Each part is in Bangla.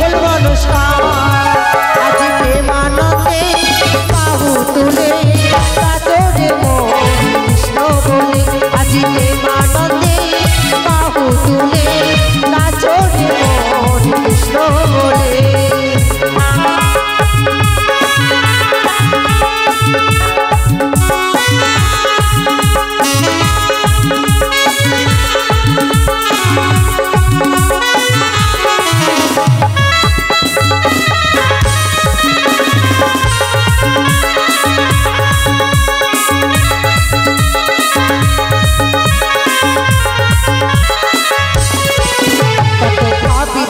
সকল মনস্কার আজি প্রেমানন্দে বাহু তুলে কাতরে মন কৃষ্ণ বলে আজি প্রেমানন্দে বাহু তুলে কাতরে মন কৃষ্ণ বলে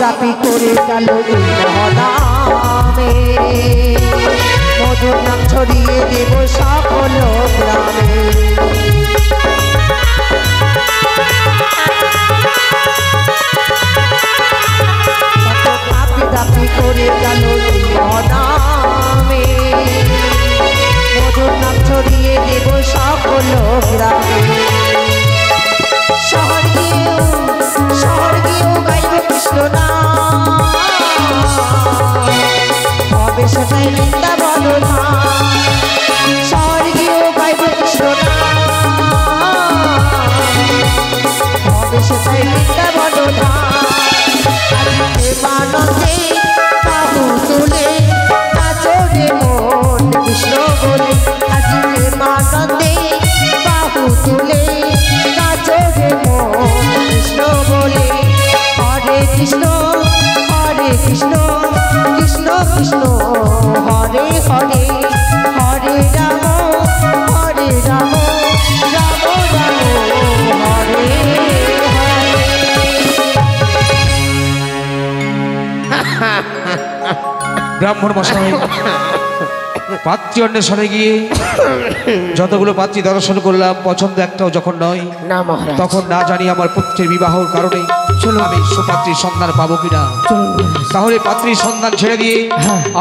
দাপি করে গেল মহনামে মধুর নাম ছড়িয়ে দেব সকল গ্রামে দাপি দাপি করে গেল মহনামে মধুর নাম ছড়িয়ে দেব সকল গ্রামে শহর গিয়েও গাইব কৃষ্ণ নাম হবে সেটাই বৃন্দাবন ধাম শহর গিয়েও গাইব কৃষ্ণ নাম হবে সেটাই বৃন্দাবন ধাম প্রেমানন্দে বাহু তুলে নাচবে মন কৃষ্ণ বলে আজি প্রেমানন্দে বাহু তুলে নাচবে মন কৃষ্ণ বলে হরে কৃষ্ণ কৃষ্ণ কৃষ্ণ হরে হরে হরে রাম রাম রাম হরে ব্রাহ্মণ মশাই পাত্রী অন্বেষণে গিয়ে যতগুলো পাত্রী দর্শন করলাম পছন্দ একটাও যখন নয় তখন না জানি আমার পুত্রের বিবাহর কারণে আমি সুপাত্রীর সন্ধান পাবো কিনা তাহলে পাত্রীর সন্ধান ছেড়ে দিয়ে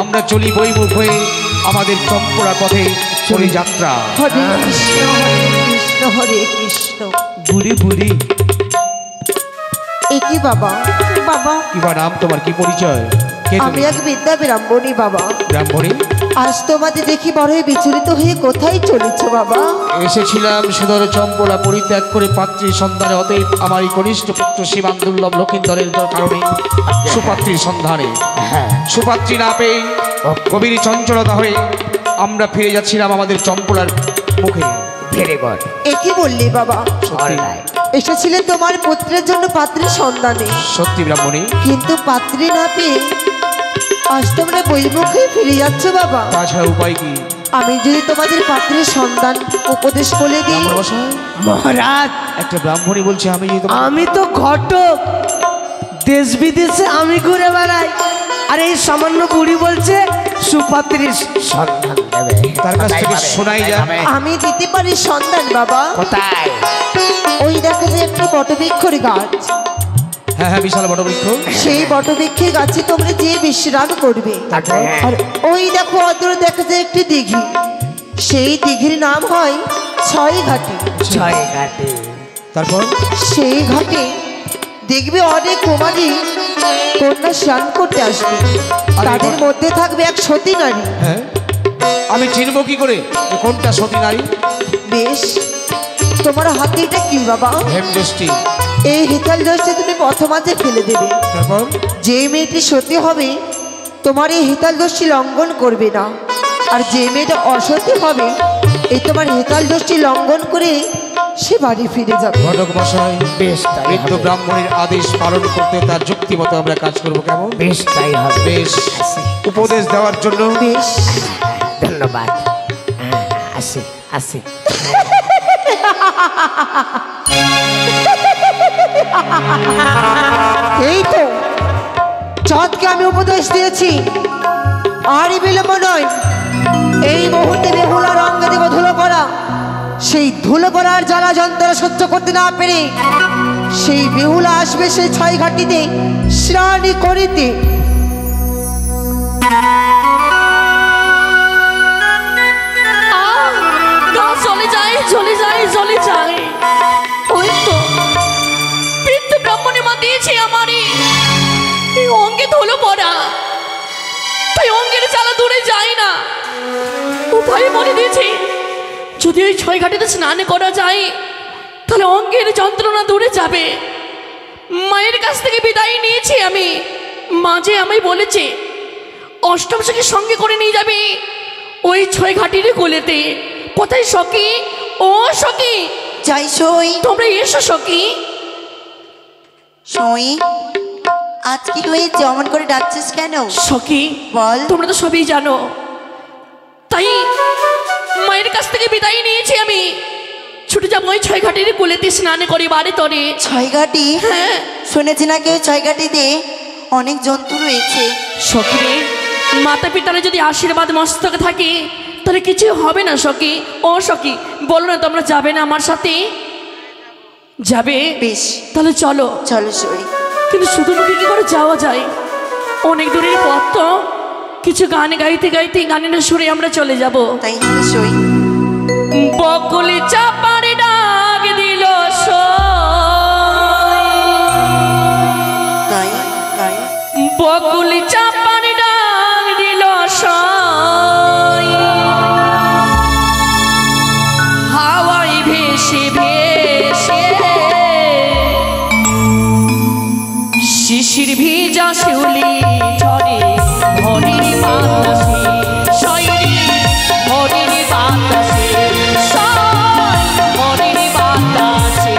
আমরা চলি বইমুখ হয়ে আমাদের চম্পড়ার পথে চলি যাত্রা হরে কৃষ্ণ হরে কৃষ্ণ বুড়ি বুড়ি এ কি বাবা বাবা কি বা নাম তোমার কি পরিচয় আমি এক বিদ্যা ব্রাহ্মণী বাবা ব্রাহ্মণী আজ তোমাদের দেখি বড়ই বিচলিত হয়ে কোথায় চলেছ বাবা এসেছিলাম সুদর চম্পলা পরিত্যাগ করে পাত্রীর সন্ধানে অতএব আমার এই কনিষ্ঠ পুত্র শিবান দুর্লভ লক্ষিন্দরের কারণে সুপাত্রীর সন্ধানে সুপাত্রী না পেয়ে গভীর চঞ্চলতা হয়ে আমরা ফিরে যাচ্ছিলাম আমাদের চম্পলার মুখে এ কি বললি বাবা এসেছিলে তোমার পুত্রের জন্য পাত্রীর সন্ধানে সত্যি ব্রাহ্মণী কিন্তু পাত্রী না পেয়ে আজ তোমরা বইমুখে ফিরে যাচ্ছ বাবা তাছাড়া উপায় কি আমি যদি তোমাদের পাত্রীর সন্ধান উপদেশ বলে দিই মহারাজ একটা ব্রাহ্মণী বলছে আমি তো ঘটক দেশ বিদেশে আমি ঘুরে বেড়াই আর এই সামান্য বুড়ি বলছে সুপাত্রীর সন্ধান দেবে তার কাছ থেকে শোনাই যাবে আমি দিতে পারি সন্ধান বাবা কোথায় ওই দেখা যায় একটা বটবৃক্ষের গাছ হ্যাঁ হ্যাঁ বিশাল বটবৃক্ষ সেই বটবৃক্ষের গাছে তোমরা যে বিশ্রাম করবে আর ওই দেখো অদূরে দেখা যায় একটি দিঘি সেই দিঘির নাম হয় ছয় ঘাটি তারপর সেই ঘাটে দেখবে অনেক কুমারী কন্যা স্নান করতে আসবে তাদের মধ্যে থাকবে এক সতী নারী হ্যাঁ আমি চিনবো কি করে কোনটা সতী নারী বেশ তোমার হাতে এটা কি বাবা হেমদৃষ্টি এই হিতাল দোষে তুমি পথমাঝে ফেলে দেবে তারপর যে মেয়েটি সতী হবে তোমার এই হিতাল দোষটি লঙ্ঘন করবে না আর যে মেয়েটা অসতী হবে এই তোমার হিতাল দোষটি লঙ্ঘন করে সে বাড়ি ফিরে যাবে ঘটক মশাই বেশ তাই বৃদ্ধ ব্রাহ্মণের আদেশ পালন করতে তার যুক্তি মতো আমরা কাজ করবো কেমন বেশ তাই হবে বেশ উপদেশ দেওয়ার জন্য বেশ ধন্যবাদ আসি আসি এই তো চাঁদকে আমি উপদেশ দিয়েছি আরই বিলম্ব নয় এই মুহূর্তে বেহুলার অঙ্গে দেব ধুলো করা সেই ধুলো করার জ্বালা যন্ত্রণা সহ্য করতে না পেরে সেই বেহুলা আসবে সেই ছয় ঘাটিতে স্নান করিতে চলে যাই ওই তো বৃদ্ধ ব্রাহ্মণের মা দিয়েছে আমারই অঙ্গে ধুলো পড়া দূরে যাই না। উপায় বলে দিয়েছি, যদি ওই ছয় ঘাটিতে স্নান করা যায় তাহলে অঙ্গের যন্ত্রণা দূরে যাবে। মায়ের কাছ থেকে বিদায় নিয়েছি আমি। মাঝে আমায় বলেছে অষ্টম সখী সঙ্গে করে নিয়ে যাবে ওই ছয় ঘাটির কোলেতে। কোথায় সখী? ও সখী, যাই সই। তোমরা এসো সখী। সই, আজ কি তুই যেমন করে ডাকছিস কেন? সখী বল। তোমরা তো সবই জানো, তাই মায়ের কাছ থেকে বিদায় নিয়েছি আমি। ছুটে যাবো ওই ছয় ঘাটির কোলেতে স্নান করি বাড়ি তরে। ছয় ঘাটি? হ্যাঁ শুনেছি নাকি ওই ছয় ঘাটিতে অনেক জন্তু রয়েছে। সখী, মাতা পিতারা যদি আশীর্বাদ মস্তকে থাকে তাহলে কিছু হবে না সখী। ও সখী, বলো না তোমরা যাবে না আমার সাথে? যাবে? বেশ, তাহলে চলো। চলো সই। কিন্তু শুধু মুখে কি করে যাওয়া যায়? অনেক দূরের পথ তো। কিছু গান গাইতে গাইতে গানের সুরে আমরা চলে যাব। তাই হলে সই। বকুলি চাপার ডাক দিল তাই তাই। বকুলি চাপার ডাক দিল হাওয়াই ভেসে ভেসে শিশির ভিজা শিউলি ঝরে হরির বাতাসে শৈরি হরির বাতাসে হরির বাতাসে।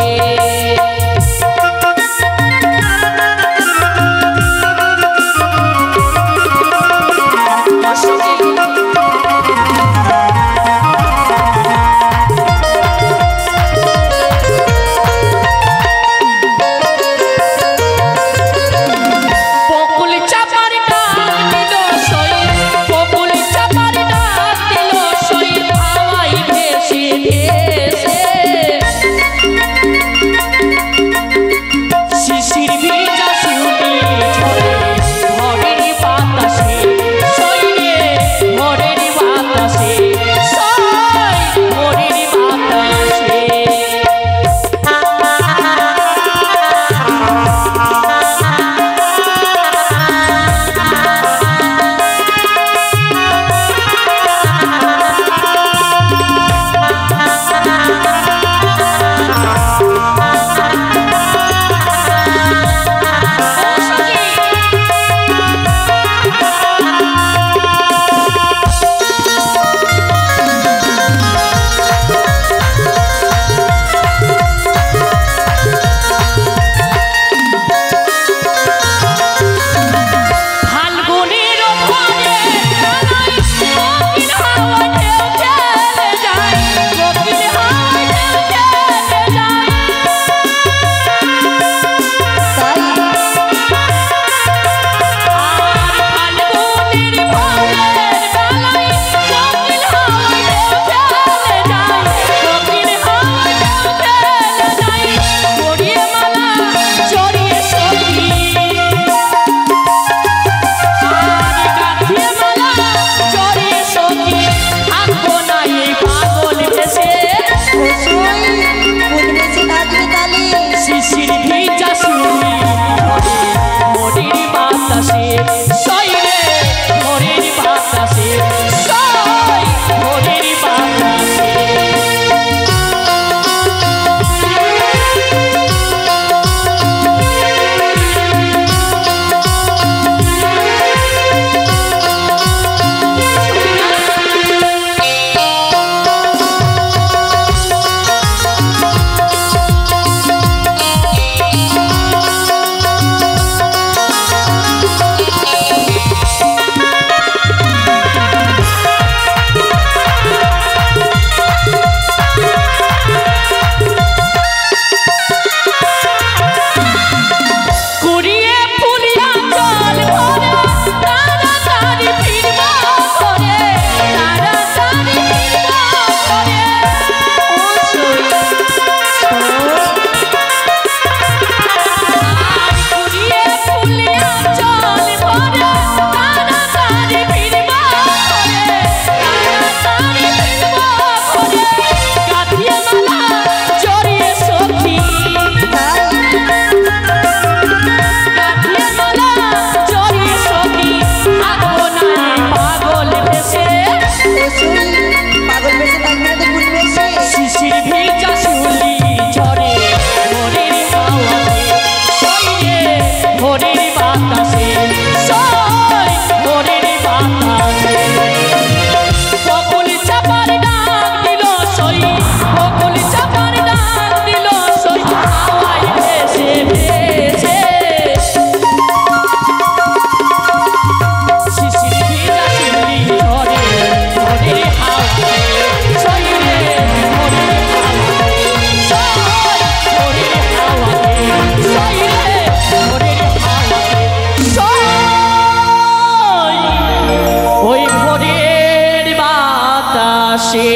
আসে।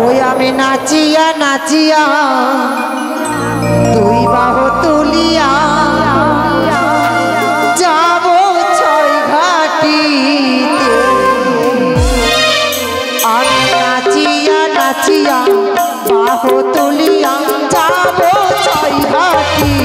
ওই আমি নাচিয়া নাচিয়া দুই বাহু তুলিয়া যাব ছয় ঘাটিতে। আমি নাচিয়া নাচিয়া বাহু তুলিয়া যাব ছয় ঘাটি।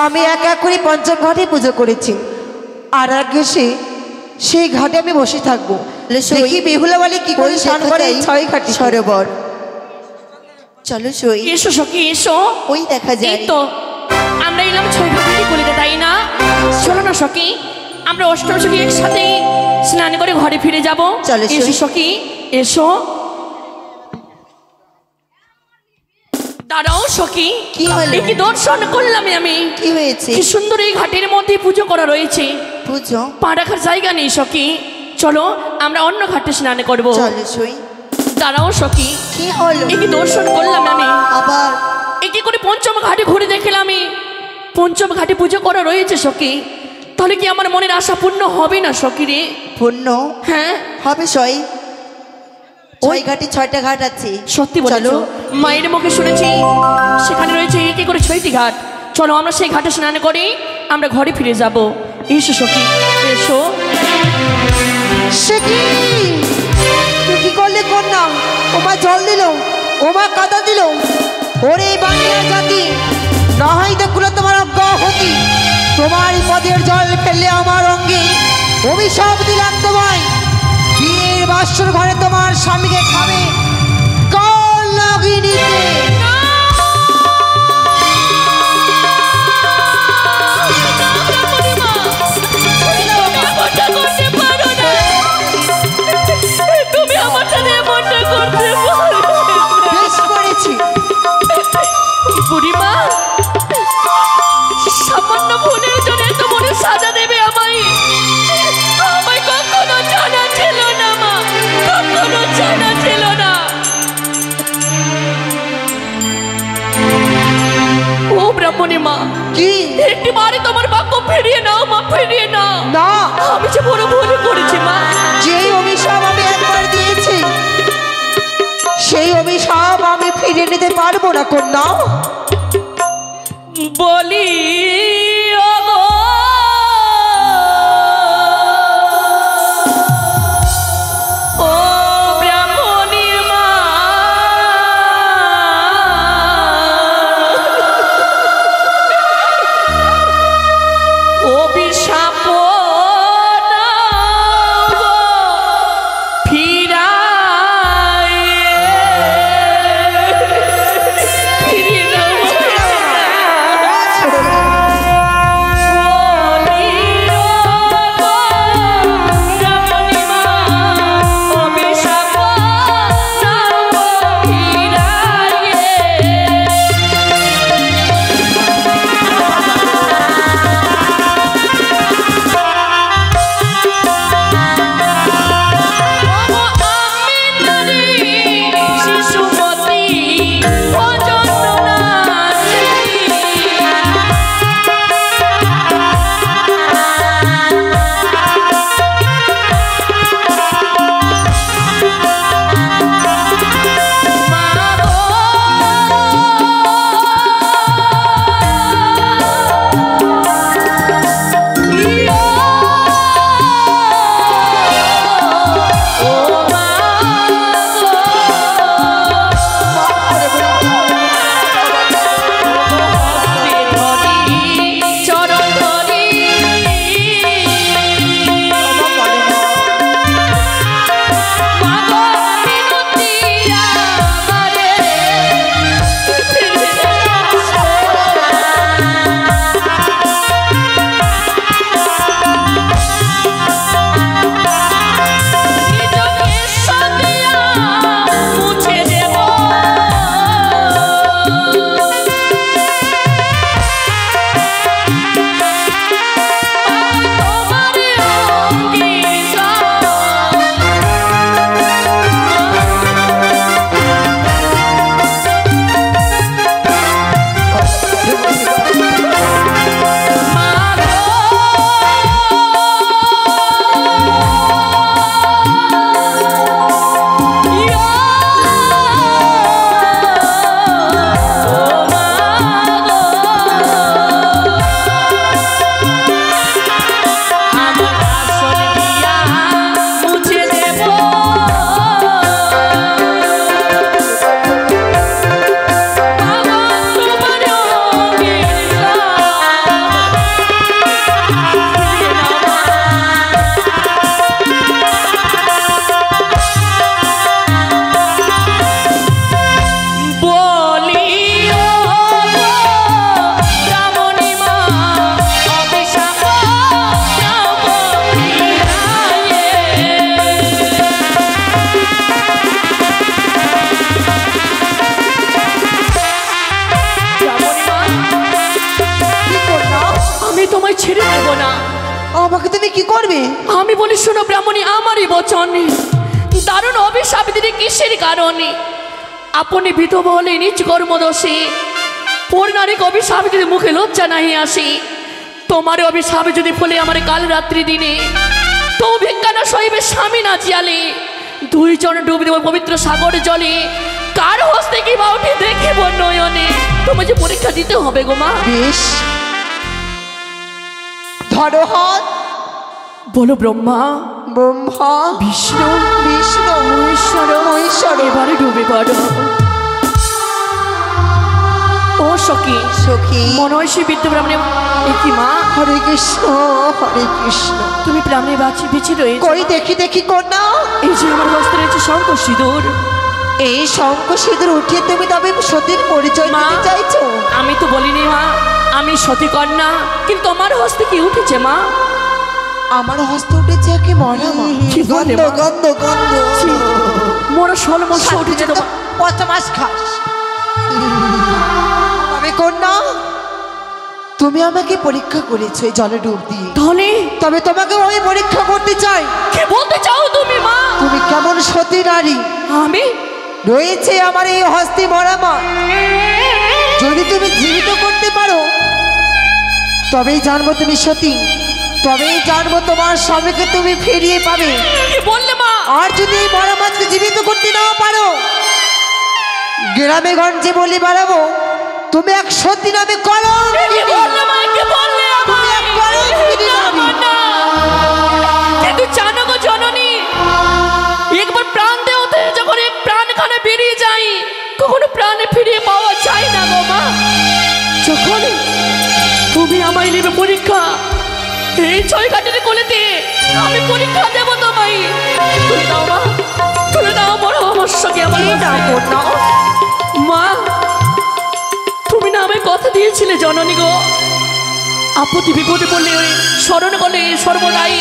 আমি এক এক করে পঞ্চম ঘাটে পুজো করেছি, আর এক ঘেসে সেই ঘাটে আমি বসে থাকবো। দেখি বেহুলা বলে কি করে স্নান করে ছয় ঘাটি সরোবর। চলো সই, এসো সখী এসো। ওই দেখা এই যায়। তো আমরা এলাম ছয় ঘাটি বলিতে, তাই না? চলো না সখী, আমরা অষ্টম সখী একসাথে স্নান করে ঘরে ফিরে যাব। চলো সই। এসো সখী এসো। দাঁড়াও সখী, কি হলো? কি দর্শন করলাম আমি। কি হয়েছে? কি সুন্দর এই ঘাটের মধ্যে পুজো করা রয়েছে। পুজো? পা রাখার জায়গা নেই সখী। চলো আমরা অন্য ঘাটে স্নান করবো। চলো সই। দাঁড়াও সখী, কি হলো? কি দর্শন করলাম আমি। আবার একে করে পঞ্চম ঘাটে ঘুরে দেখলাম আমি পঞ্চম ঘাটে পুজো করা রয়েছে সখী। তাহলে কি আমার মনের আশা পূর্ণ হবে না সখী রে? পূর্ণ হ্যাঁ হবে সই। ছয় ঘাটে ছয়টা ঘাট আছে। সত্যি বলেছো, মায়ের মুখে শুনেছি সেখানে রয়েছে একে করে 6টি ঘাট। চলো আমরা সেই ঘাটে স্নান করি, আমরা ঘরে ফিরে যাব। এসো সখী এসো। সে কি তুই কি করলে কন্যা? ওমা জল দিল, ওমা কাদা দিল। ওরে বাংলা জাতি, না হয় দেখলো তোমার অজ্ঞাহতি। তোমার পদের জল ফেললে আমার অঙ্গে অভিশাপ দিলাম তোমায়। বিয়ের বাসর ঘরে তোমার স্বামীকে খাবে কাল নাগিনীতে। তুমি আমার সাথে এমনটা করতে পারো? বেশ করেছি। বুড়িমা, সামান্য ভুলের জন্য এত বড় সাজা দেবে আমায়? আমায় কখনো জানা ছিল না মা, কখনো জানা ছিল না। ও ব্রাহ্মণী মা, কি? একটি বারে তোমার বাক্য ফিরিয়ে নাও মা, ফিরিয়ে নাও। না, আমি যে বড় ভুল করেছি মা। যেই অভিশাপ আমি একবার দিয়েছি সেই অভিশাপ আমি ফিরে নিতে পারবো না কন্যা। বলি ওগো, ও ব্রাহ্মণী মা, অভিশাপ নাও গো ফিরিয়ে নাও। না। আমাকে তুমি কি করবে? আমি বলি শোনো ব্রাহ্মণী, আমারই বচন। দারুণ অভিশাপ দিদি কিসের কারণে? আপনি বিধবা হলে নিজ কর্মদোষে পর নারীকে অভিশাপ যদি মুখে লজ্জা নাহি আসি, তোমার অভিশাপে যদি ফলে আমার কাল রাত্রি দিনে তো ভিক্ষানা সহিবে স্বামী না জিয়ালে, দুইজন ডুবে দেব পবিত্র সাগর জলে, কার হস্তে কি বা উঠে দেখিব নয়নে। তোমার যে পরীক্ষা দিতে হবে গো মা। বেশ, ধরো হাত। বলো ব্রহ্মা, ব্রহ্মা, বিষ্ণু, বিষ্ণু, মহেশ্বর, মহেশ্বর। এবারে ডুবে পড়ো। ও সখী, সখী, মনে হয় সে বিদ্যু ব্রাহ্মণে কি মা? হরে কৃষ্ণ, হরে কৃষ্ণ। তুমি ব্রাহ্মণে বাঁচি বেঁচে রয়েছে। কই দেখি দেখি কন্যা। এই যে আমার হস্তে রয়েছে শঙ্খ সিঁদুর। এই শঙ্খ সিঁদুর উঠিয়ে তুমি তবে সতীর পরিচয় মা, দিতে চাইছো? আমি তো বলিনি মা আমি সতী কন্যা, কিন্তু আমার হস্তে কি উঠেছে মা? আমার হস্ত উঠেছে একে মরা মা। কি বলে মা? গন্ধ গন্ধ। মোরা ষোলমস্য উঠেছে তোমার। 5 মাস খাস। তবে কন্যা, তুমি আমাকে পরীক্ষা করেছো এই জলে ডুব দিয়ে, তাহলে তবে তোমাকে আমি পরীক্ষা করতে চাই। কি বলতে চাও তুমি মা? তুমি কেমন সতী নারী? আমি রয়েছে আমার এই হস্তে মরা মা, যদি তুমি জীবিত করতে পারো তবেই জানবো তুমি সতী, তবেই জানবো তোমার স্বামীকে তুমি ফিরিয়ে পাবে। কি বললে মা? আর যদি এই মরা মাছকে জীবিত করতে না পারো, গ্রামে গঞ্জে বলি বাড়াবো তুমি এক সতী নামে করো। কি বললে মা? কি বললে তুমি এক করো কিন্তু জানো গো জননী, একবার প্রাণ দেওতে যখন এক প্রাণখানে বেরিয়ে যাই, কখনো প্রাণে ফিরিয়ে পাওয়া যায় না গো মা। যখন তুমি আমায় নেবে পরীক্ষা, এই 6 ঘাটের কোলেতে আমি পরীক্ষা দেব তোমায়। তুলে দাও মা, তুলে দাও বড় অবশ্যকে আমার মা। তুমি না আমায় কথা দিয়েছিলে জননী গো, আপত্তি বিপদে পড়লে স্মরণ করলে সর্বদাই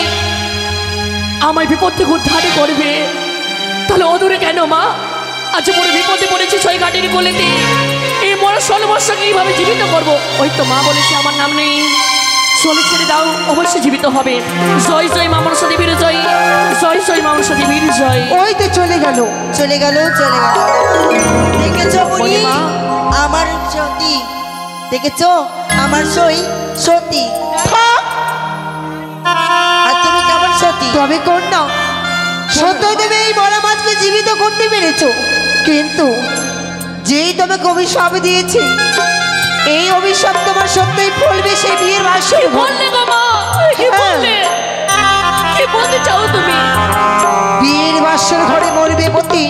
আমায় বিপদ থেকে উদ্ধার করবে। তাহলে অদূরে কেন মা? আজ বড় বিপদে পড়েছি 6 ঘাটের কোলেতে, এই মরা ষোলমস্যকে এইভাবে জীবিত করবো। ওই তো মা বলেছে আমার নাম নেই, চলে ছেড়ে দাও, অবশ্যই জীবিত হবে। জয় জয় মা মনসা দেবীর জয়, জয় জয় মা মনসা দেবীর জয়। ওই তো চলে গেল, চলে গেল, চলে গেল। দেখেছো বুড়ি, মা? আমার সতী, দেখেছো আমার সতী। আর তুমি কেমন সতী? তবে কন্যা, সত্যই তুমি এই মরা মাছকে জীবিত করতে পেরেছো, কিন্তু যেই তোমাকে অভিশাপ দিয়েছি, এই অভিশাপ তোমার সত্যই ফলবে সেই বিয়ের বাসর। বললে গো মা, কি বললে? কি বলতে চাও তুমি? বিয়ের বাসর ঘরে মরবে পতি,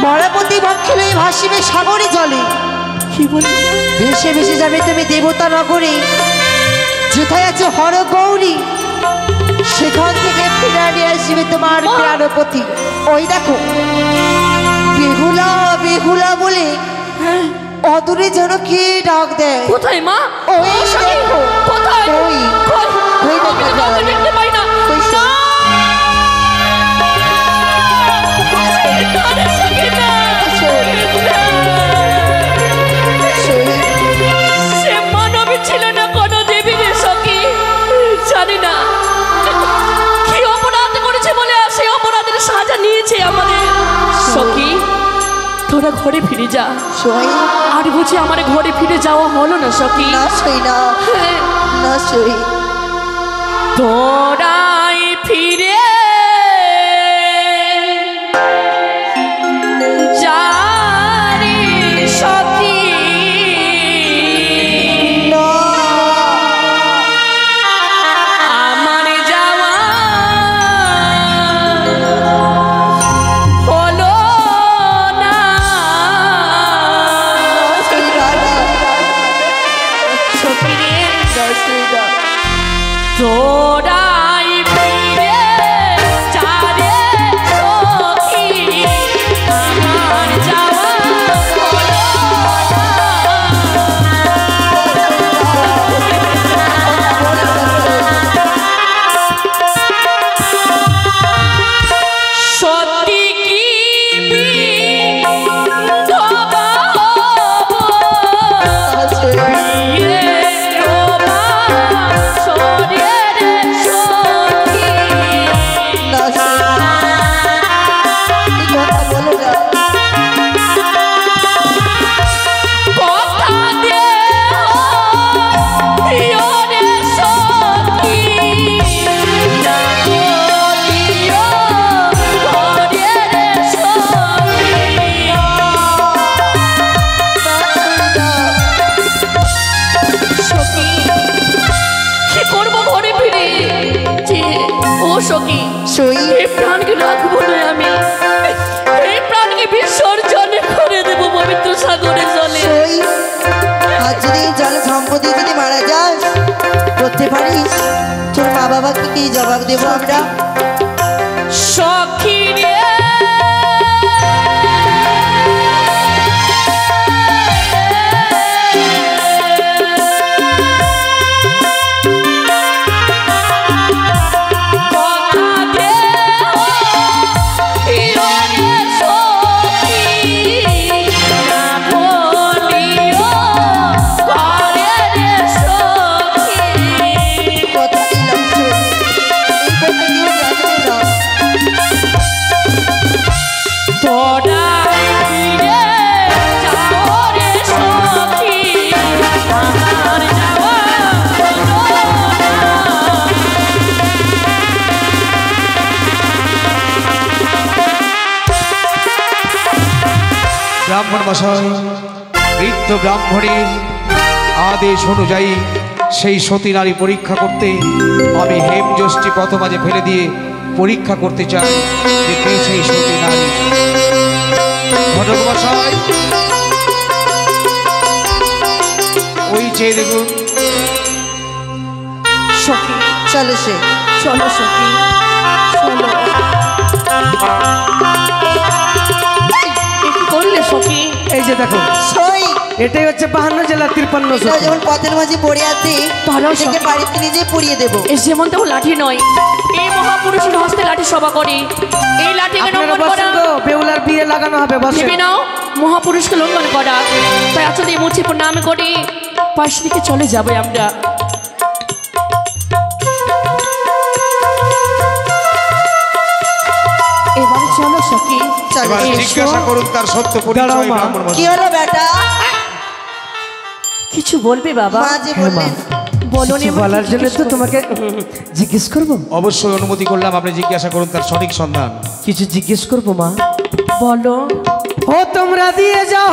মরাপতি বক্ষে ভাসিবে সাগরে জলে। কি বললে? ভেসে ভেসে যাবে তুমি দেবতা নগরে, যেথায় আছে হর গৌরী, সেখান থেকে ফিরে নিয়ে আসবে তোমার প্রাণপতি। ওই দেখো বেহুলা বেহুলা বলে অদূরে যেন কে ডাক দেয়। কোথায় মা? ওই ও সখী, দেখো, কোথায়? ওই, কই? ওই আমি তো দেখা কাউকে যায়। দেখতে পাই না। ওই সে। না! না, সখী, না! সে মানবী ছিল না, কোনো দেবী রে সখী। জানি না কি অপরাধ করেছে বলে সেই অপরাধের সাজা নিয়েছে আমাদের। সখী, তোরা ঘরে ফিরে যা। সই আর বুঝি আমার ঘরে ফিরে যাওয়া হলো না সখী? না, সই না, হ্যাঁ, না সই। তোরাই ফিরে যা রে সখী, না, আমার যাওয়া হলো না। সই না, সখী রে, না, সই না। তোরাই ফিরে বিসর্জন করে দেব পবিত্র সাগরের জলে। সই আর যদি এই জলে সম্পত্তি যদি মারা যাস করতে পারিস তোর মা বাবাকে কি জবাব দেবো আমরা? সখী রে কথা দিলাম সই, এই কথা কেউ জানবে না। তোরা ফিরে যাও রে সখী, আমার যাওয়া হলো ব্রাহ্মণ মশাই, বৃদ্ধ ব্রাহ্মণের আদেশ অনুযায়ী সেই সতী নারী পরীক্ষা করতে আমি হেমযষ্টি পথ মাঝে ফেলে দিয়ে পরীক্ষা করতে চাই যে কে সেই সতী নারী। ঘটক মশাই, ওই চেয়ে দেখুন। সখী, চলো সে চলো সখী, চলো। এ কি করলে সখী? এই যে দেখো, সই এটাই হচ্ছে 52 জেলা 53 এটা সতী। যখন পথের মাঝে পড়ে আছে ভালো এটাকে সখী। বাড়িতে নিয়ে যেয়ে পুড়িয়ে দেবো। এ যেমন তেমন লাঠি নয়, এই মহাপুরুষের হস্তে লাঠি সভা করে। এই লাঠিকে আপনারা লঙ্ঘন বসেন করা, তো, বেউলার বিয়ে লাগানো হবে, বসেন। ভেবে নাও মহাপুরুষকে লঙ্ঘন করা। তাই আচ্ছা দিয়ে মুছে প্রণাম করি পাশ থেকে চলে যাবে আমরা। এবার চলো সখী, চলো এবার এসো। জিজ্ঞাসা করুন তার সত্য দাঁড়াও পরিচয়। মা। ব্রাহ্মণ কি মশাই, হলো বেটা? কিছু বলবে বাবা? মা যে হ্যাঁ, মা। বললেন বলো কিছু বলার জন্য তো তোমাকে জিজ্ঞেস করব, অবশ্যই অনুমতি করলাম, আপনি জিজ্ঞাসা করুন তার সঠিক সন্ধান। কিছু জিজ্ঞেস করব মা। বলো। ও তোমরা দিয়ে যাও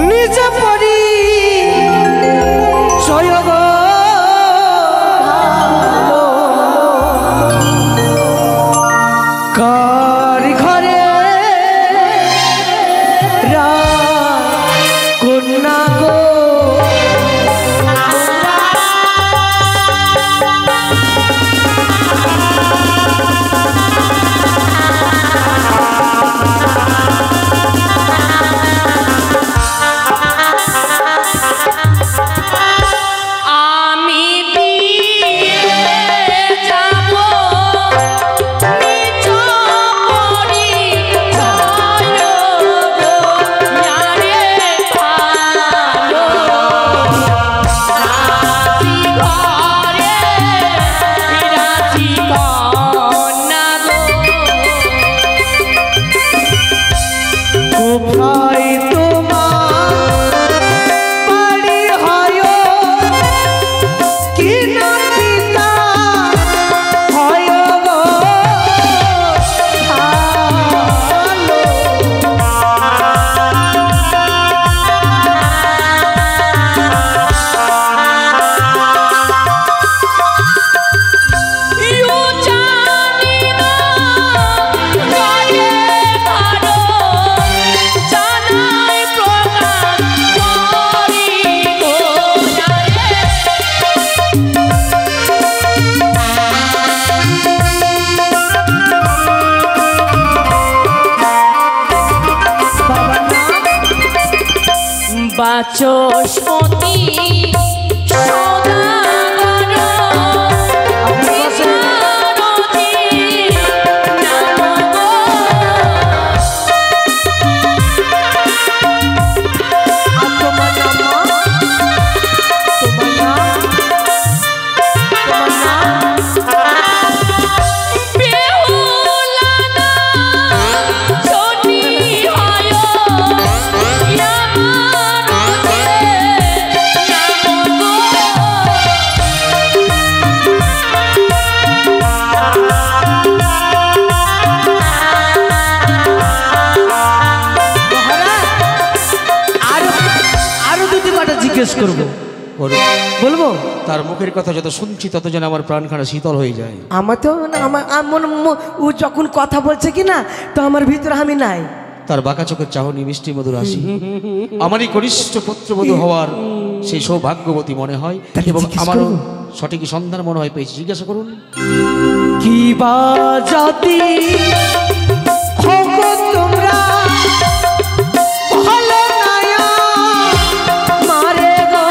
নিজ পরি সয়গ কার ঘরে কন্যা গো আমি বিয়ে যাব নিজ পরিচয় গো, জানে ভালো। রাশি ঘরে রাশি কন্যা গো। কোথায় তোমার বাড়ি হয় কি না পিতা হয় গো ভালো। ইউ জানি না ঘরে ভালো, জানাই প্রকাশ করি গো জানে। বাচস্পতি সদাগর বিহারী নাম গো। আর তোমার নাম মা? তোমার নাম? তোমার নাম? বেহুলা না ছটি হয় মহারাজ, আরো দুটি কথা জিজ্ঞেস করবো, বলবো? তার মুখের কথা যত শুনছি তত যেন আমার প্রাণখানা শীতল হয়ে যায়। আমার তো না, ও যখন কথা বলছে কি না, তো আমার ভিতরে আমি নাই। তার বাঁকা চোখের চাহনি, মিষ্টি মধুর হাসি আমারই কনিষ্ঠ পুত্রবধূ হওয়ার সেই সৌভাগ্যবতী মনে হয়, এবং আমারও সঠিক সন্ধান মনে হয় পেয়েছি। জিজ্ঞাসা করুন। কি বা জাতি হগো তোমরা, ভালো নায়া মারে গো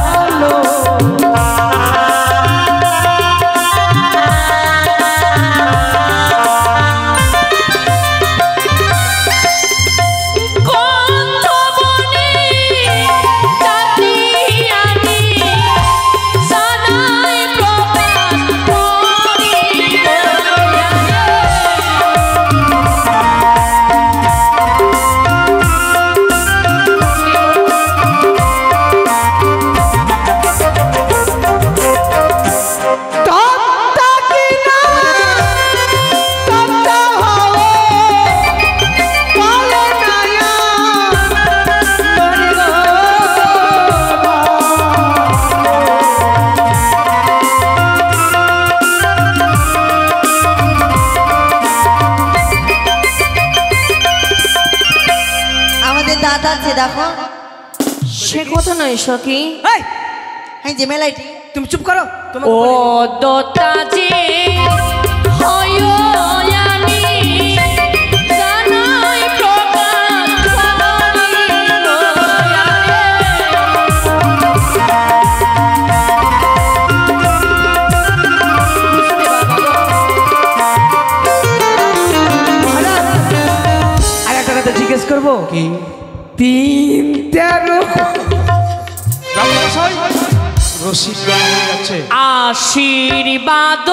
ভালো। দাদা আছে দেখো। সে কথা নয় সখী, এই, হ্যাঁ যে মেলাইটি। তুমি চুপ করো। তোমাকে ও বলিনি। দোতা যে হয় জানি জানাই প্রকাশ আর একটা কথা জিজ্ঞেস করবো কি? 3-13 রসিক হয়ে যাচ্ছে। আশীর্বাদ